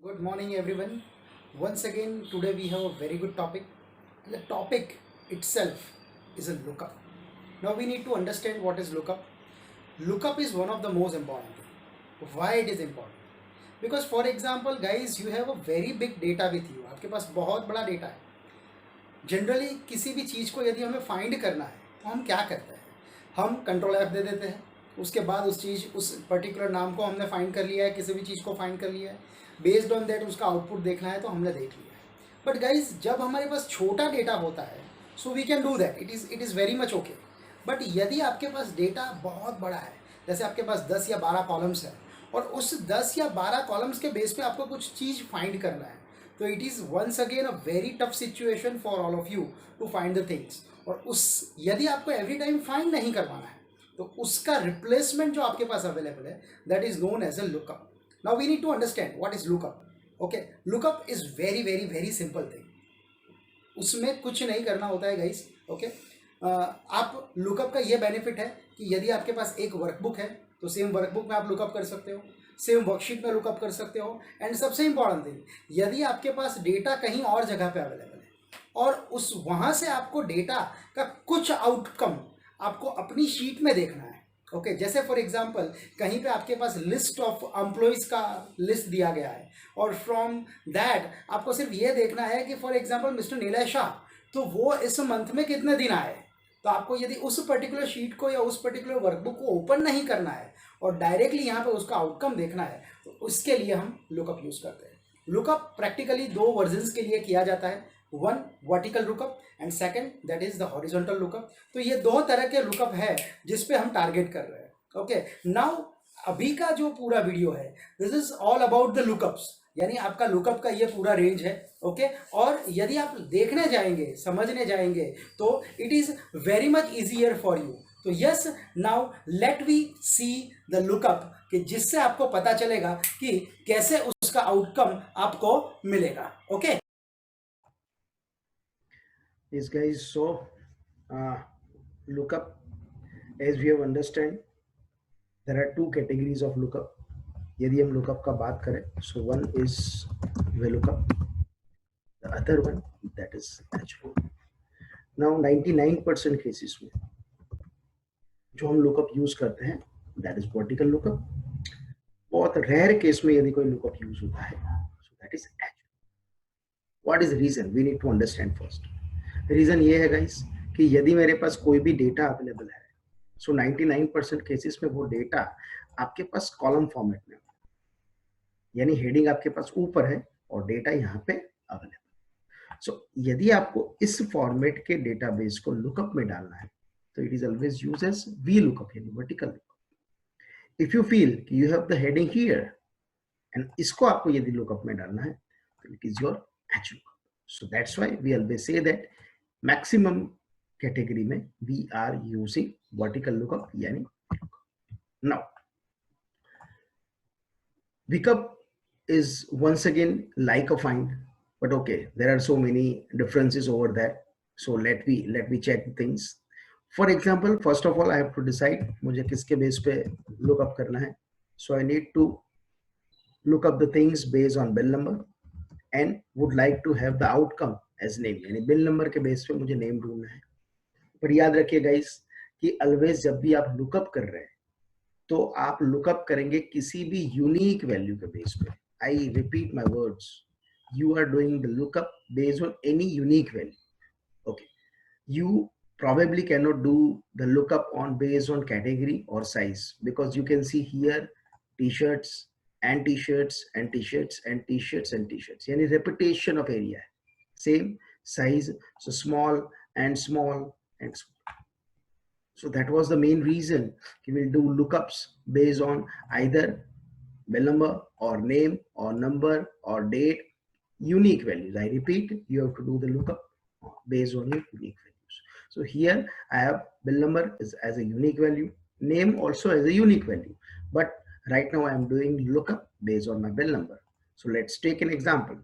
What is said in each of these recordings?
Good morning, everyone. Once again, today we have a very good topic. And the topic itself is a lookup. Now, we need to understand what is lookup. Lookup is one of the most important thing. Why it is important? Because, for example, guys, you have a very big data with you. आपके पास बहुत बड़ा data है. Generally किसी भी चीज़ को यदि हमें find करना है तो हम क्या करते हैं? हम कंट्रोल एफ दे देते हैं. उसके बाद उस पर्टिकुलर नाम को हमने फाइंड कर लिया है, किसी भी चीज़ को फाइंड कर लिया है. बेस्ड ऑन दैट उसका आउटपुट देखना है तो हमने देख लिया है. बट गाइज, जब हमारे पास छोटा डेटा होता है so we can do that, it is very much okay. But यदि आपके पास डेटा बहुत बड़ा है, जैसे आपके पास 10 या 12 कॉलम्स है और उस 10 या 12 कॉलम्स के बेस पे आपको कुछ चीज़ फाइंड करना है, तो it is once again a very tough situation for all of you to find the things. और उस यदि आपको एवरी टाइम फाइंड नहीं करवाना है तो उसका रिप्लेसमेंट जो आपके पास अवेलेबल है that is known as a lookup. Now we need to understand what is lookup. Okay, lookup is very very very simple thing. उसमें कुछ नहीं करना होता है गाइस. ओके, आप लुकअप का ये बेनिफिट है कि यदि आपके पास एक वर्कबुक है तो सेम वर्कबुक में आप लुकअप कर सकते हो, सेम वर्कशीट में लुकअप कर सकते हो. एंड सबसे इंपॉर्टेंट थिंग, यदि आपके पास डेटा कहीं और जगह पे अवेलेबल है और उस वहाँ से आपको डेटा का कुछ आउटकम आपको अपनी शीट में देखना है. ओके, जैसे फॉर एग्जांपल कहीं पे आपके पास लिस्ट ऑफ एम्प्लॉयज़ का लिस्ट दिया गया है और फ्रॉम दैट आपको सिर्फ ये देखना है कि for example mister Nilay Shah, तो वो इस मंथ में कितने दिन आए. तो आपको यदि उस पर्टिकुलर शीट को या उस पर्टिकुलर वर्कबुक को ओपन नहीं करना है और डायरेक्टली यहाँ पे उसका आउटकम देखना है तो उसके लिए हम लुकअप यूज़ करते हैं. लुकअप प्रैक्टिकली दो वर्जन्स के लिए किया जाता है. One vertical lookup and second that is the horizontal lookup. तो ये दो तरह के लुकअप है जिस पे हम टारगेट कर रहे हैं. ओके, नाउ अभी का जो पूरा वीडियो है this is all about the lookups, यानी आपका लुकअप का ये पूरा रेंज है. ओके, और यदि आप देखने जाएंगे, समझने जाएंगे तो it is very much easier for you. तो yes, now let we see the lookup कि जिससे आपको पता चलेगा कि कैसे उसका आउटकम आपको मिलेगा. Okay Yes, guys. So, uh, lookup, as we have understand, there are two categories of lookup. यदि हम lookup का बात करें, so one is VLOOKUP, the other one that is HLOOKUP. Now 99% cases में जो हम lookup use करते हैं that is vertical lookup. बहुत rare case में यदि कोई lookup use होता है so that is HLOOKUP. What is the reason? We need to understand first. Reason ये है guys कि यदि मेरे पास कोई भी डेटा अवेलेबल है सो 99% केसेस में वो डेटा आपके पास कॉलम फॉर्मेट में, यानी हेडिंग आपके पास ऊपर है और डेटा यहाँ पे अवेलेबल. सो यदि आपको इस फॉर्मेट के डेटाबेस को लुकअप में डालना है तो it is always use as we lookup, यानी vertical lookup. If you feel कि you have the heading here and इसको आपको यदि लुकअप में डालना है तो it is your H lookup. So that's why we always say that maximum category में we are using vertical lookup, यानी now VLOOKUP is once again like a find, but okay, there are so many differences over there. So let me check things. For example, first of all I have to decide मुझे किसके base पे lookup करना है. So I need to look up the things based on bill number and would like to have the outcome as name, यानी bill number के base पे मुझे name ढूंढना है. पर याद रखिए गाइस कि always जब भी आप lookup कर रहे हैं तो आप लुकअप करेंगे किसी भी यूनिक वैल्यू के बेस पे. I repeat my words, you are doing the lookup based on any unique value. Okay, you probably cannot do the lookup on based on category or size, because you can see here t-shirts and t-shirts and t-shirts and t-shirts and t-shirts, yani repetition of area, same size, so small and small and small. So that was the main reason we will do lookups based on either bill number or name or number or date, unique values. I repeat, you have to do the lookup based on your unique values. So here I have bill number as a unique value, name also as a unique value, but right now I am doing lookup based on my bill number. So let's take an example.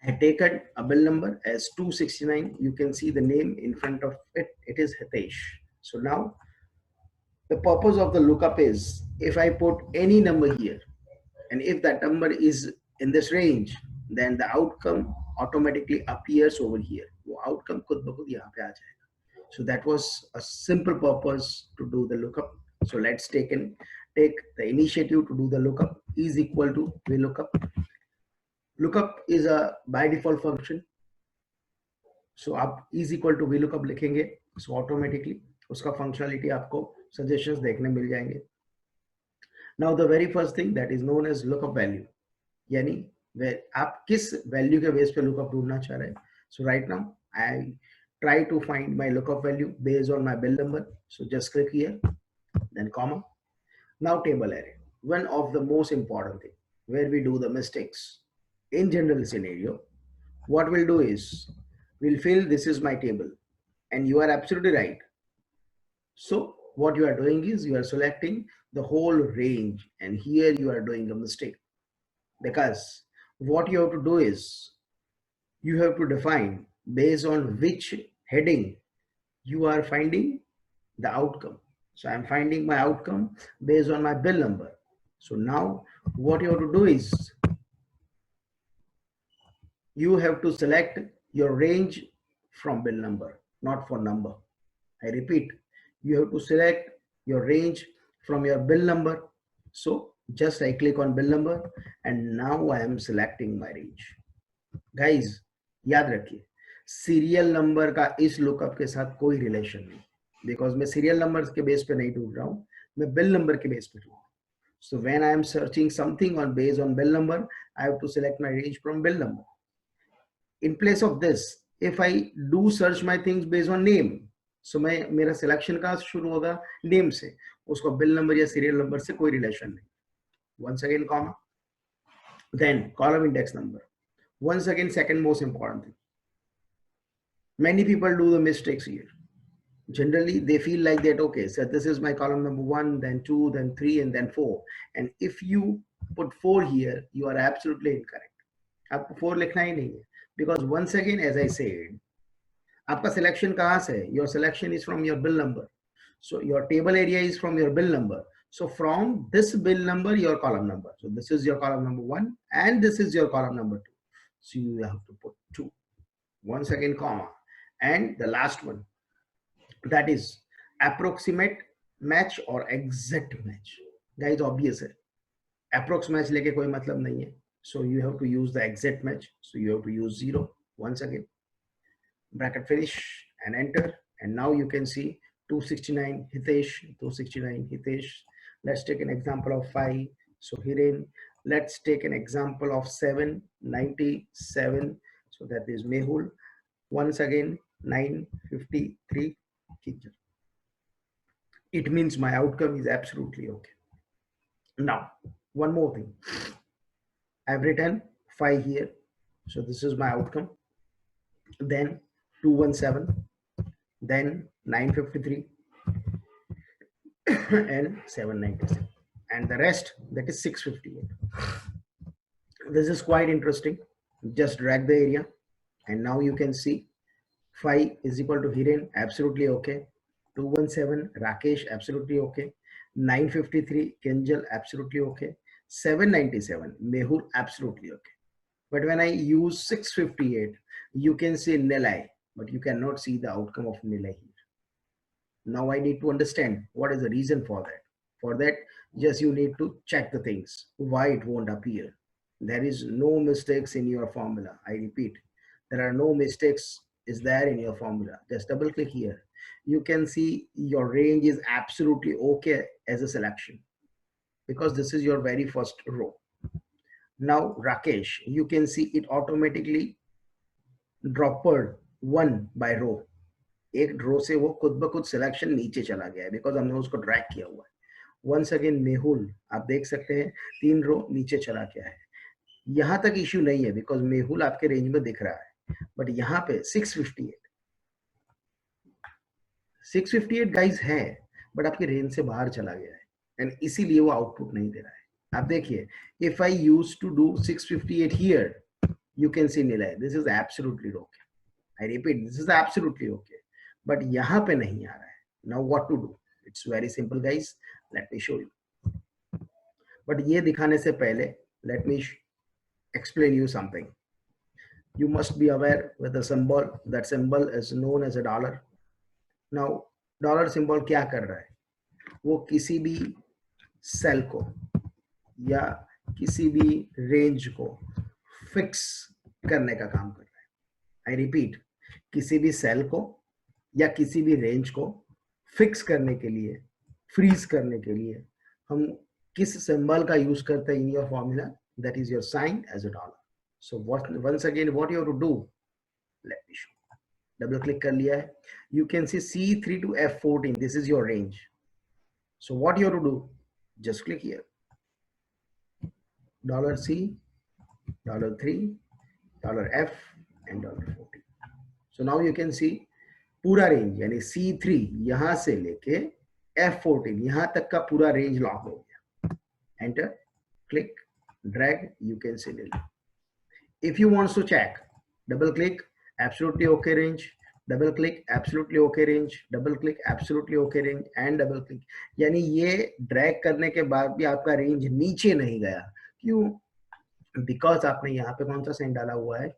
I had taken a bill number as 269. You can see the name in front of it. It is Hitesh. So now the purpose of the lookup is if I put any number here and if that number is in this range, then the outcome automatically appears over here. वो outcome खुद ब खुद यहाँ पे आ जाएगा. So that was a simple purpose to do the lookup. So let's take the initiative to do the lookup. Is equal to VLOOKUP. Lookup is a by default function. So आप is equal to VLOOKUP लिखेंगे, so automatically उसका functionality आपको suggestions देखने मिल जाएंगे. Now the very first thing that is known as lookup value, यानी आप किस value के base पे lookup ढूंढना चाह रहे हैं. So right now I try to find my lookup value based on my bill number. So just click here, then comma. Now table array, one of the most important thing where we do the mistakes. In general scenario, what we'll do is we'll feel this is my table, and you are absolutely right. So what you are doing is you are selecting the whole range, and here you are doing a mistake, because what you have to do is you have to define based on which heading you are finding the outcome. So I'm finding my outcome based on my bill number. So now what you have to do is you have to select your range from bill number, not for number. I repeat, you have to select your range from your bill number. So just I click on bill number, and now I am selecting my range. Guys, याद रखिए, serial number का इस lookup के साथ कोई relation नहीं, because मैं serial number के बेस पे नहीं ढूंढ रहा हूं, मैं बिल नंबर के बेस पे ढूंढ रहा हूं. So when I am searching something on based on bill number, I have to select my range from bill number. In place of this, if I do search my things based on name, so मेरा selection कहाँ से शुरू होगा? Name से. उसको bill number या serial number से कोई relation नहीं. Once again comma, then column index number. Once again, second most important thing. Many people do the mistakes here. Generally, they feel like that, okay, so this is my column number 1, then 2, then 3, and then 4. And if you put 4 here, you are absolutely incorrect. आपको 4 लिखना ही नहीं है. Because once again, as I said, आपका selection कहाँ से है? Your selection is from your bill number. So your table area is from your bill number. So from this bill number, your column number. So this is your column number 1, and this is your column number 2. So you have to put 2. Once again, comma. And the last one, that is approximate match or exact match. Guys, obvious है. Approx match लेके कोई मतलब नहीं है. So you have to use the exact match. So you have to use 0. Once again, bracket finish and enter. And now you can see 269 Hitesh, 269 Hitesh. Let's take an example of 5. So Hiren. Let's take an example of 797. So that is Mehul. Once again, 953 Kinjal. It means my outcome is absolutely okay. Now, one more thing. I've written 5 here. So this is my outcome. Then 217. Then 953. And 797. And the rest, that is 658. This is quite interesting. Just drag the area. And now you can see 5 is equal to Hiren, absolutely okay. 217 Rakesh, absolutely okay. 953 Kinjal, absolutely okay. 797 Mehul, absolutely okay. But when I use 658, you can see Nilay, but you cannot see the outcome of Nilay here. Now I need to understand what is the reason for that. For that, just you need to check the things, why it won't appear. There is no mistakes in your formula. I repeat, there are no mistakes is there in your formula. Just double click here. You can see your range is absolutely okay as a selection, because this is your very first row. Now Rakesh, you can see it automatically dropped 1 by row. एक रो से वो खुद ब खुद selection नीचे चला गया है, बिकॉज हमने उसको ड्रैग किया हुआ है. वंस अगेन मेहुल, आप देख सकते हैं 3 रो नीचे चला गया है. यहां तक इश्यू नहीं है, बिकॉज मेहुल आपके रेंज में दिख रहा है. बट यहाँ पे 658 गाइस है, बट आपके रेंज से बाहर चला गया है, एंड इसीलिए वो आउटपुट नहीं दे रहा है. आप देखिए, if I use to do 658 here, you can see Nilay, this is absolutely okay. I repeat, this is absolutely okay, but यहाँ पे नहीं आ रहा है. Now what to do? It's very simple guys, let me show you. But ये दिखाने से पहले let me explain you something. You must be aware with the symbol. That symbol is known as a dollar. Now dollar symbol क्या कर रहा है? वो किसी भी सेल को या किसी भी रेंज को फिक्स करने का काम कर रहा है. आई रिपीट, किसी भी सेल को या किसी भी रेंज को फिक्स करने के लिए, फ्रीज करने के लिए हम किस सिंबल का यूज करते हैं in your formula? That is your sign as a dollar. So once again what you have to do, let me show. Double click कर लिया है. You can see C3 to F14. This is your range. So what you have to do, just click here. $C, $3, $F and $14. So now you can see पूरा range यानी C3 यहां से लेके F14 यहां तक का पूरा रेंज लॉक हो गया. Enter, click, drag, you can see delete. If you wants to check, double click, absolutely okay range, double click, absolutely okay range, double click, absolutely okay range and double click. यानी ये drag करने के बाद भी आपका range नीचे नहीं गया. क्यों? बिकॉज आपने यहाँ पे कौन सा साइन डाला हुआ है?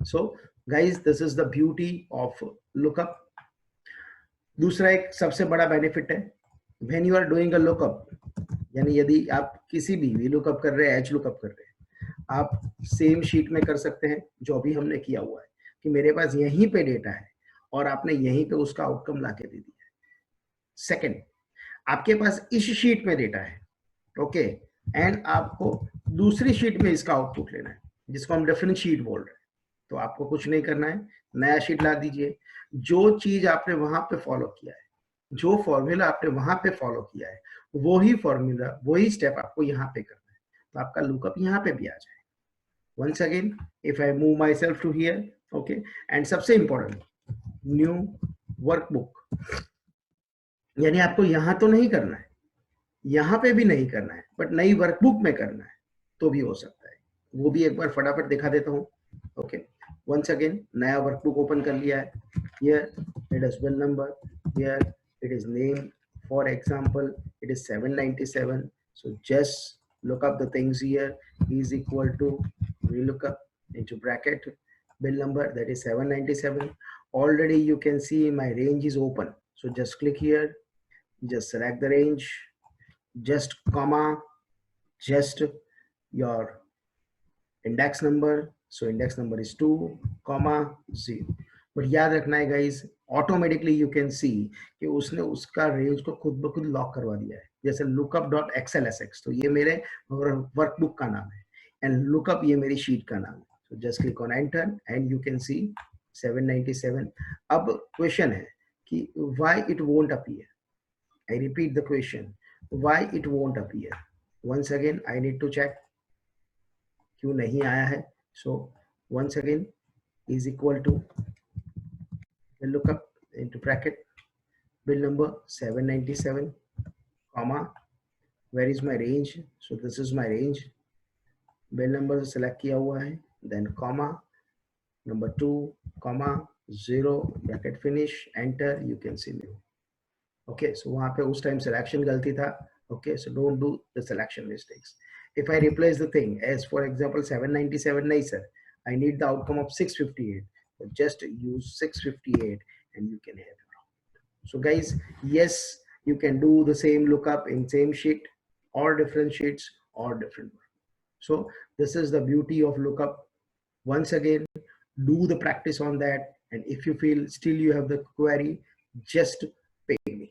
So guys, this is the beauty of lookup. दूसरा एक सबसे बड़ा बेनिफिट है, when you are doing a lookup, यानी यदि आप किसी भी लुकअप कर रहे हैं, एच लुकअप कर रहे हैं, आप सेम शीट में कर सकते हैं जो अभी हमने किया हुआ है कि मेरे पास यहीं पे डेटा है और आपने यहीं पे उसका आउटकम ला के दे दिया है. सेकेंड, आपके पास इस शीट में डेटा है, ओके, एंड आपको दूसरी शीट में इसका आउटपुट लेना है जिसको हम डिफरेंट शीट बोल रहे हैं. तो आपको कुछ नहीं करना है, नया शीट ला दीजिए. जो चीज आपने वहां पे फॉलो किया है, जो फॉर्मूला आपने वहां पे फॉलो किया है, वही फॉर्मूला, वही स्टेप आपको यहाँ पे करना है. तो आपका लुकअप यहाँ पे भी आ जाए. Once again, if I move myself to here, okay, and सबसे इंपॉर्टेंट, न्यू वर्कबुक. यानी आपको यहाँ तो नहीं करना है, यहाँ पे भी नहीं करना है, बट नई वर्कबुक में करना है तो भी हो सकता है. वो भी एक बार फटाफट दिखा देता हूँ. ओके, वंस अगेन नया वर्कबुक ओपन कर लिया है. Here it is bill number, here it is name, for example it is 797. So just look up the things here. Is equal to, we look up into bracket, bill number, that is 797. Already you can see my range is open, so just click here, just select the range, just comma, just your index number. So index number is 2, 0. But याद रखना है guys, automatically you can सी कि उसने उसका range को खुद ब खुद लॉक करवा दिया है. जैसे lookup.xlsx, तो ये मेरे वर्कबुक का नाम है, एंड लुकअप ये मेरी शीट का नाम है. So just click on enter and you can see 797. अब क्वेश्चन है कि why it won't appear. I repeat the question, why it won't appear. Once again I need to check क्यों नहीं आया है. So once again is equal to, look up into bracket, bill number 797, comma, where is my range? So this is my range. Bill number select किया हुआ है, then comma, number 2, comma, 0, bracket finish, enter, you can see new. Okay, so वहाँ पे उस time selection गलती था. Okay, so don't do the selection mistakes. If I replace the thing as, for example, 797, nahi sir, I need the outcome of 658. So just use 658 and you can have it. So guys, yes, you can do the same lookup in same sheet or different sheets or different work. So this is the beauty of lookup. Once again, do the practice on that, and if you feel still you have the query, just pay me.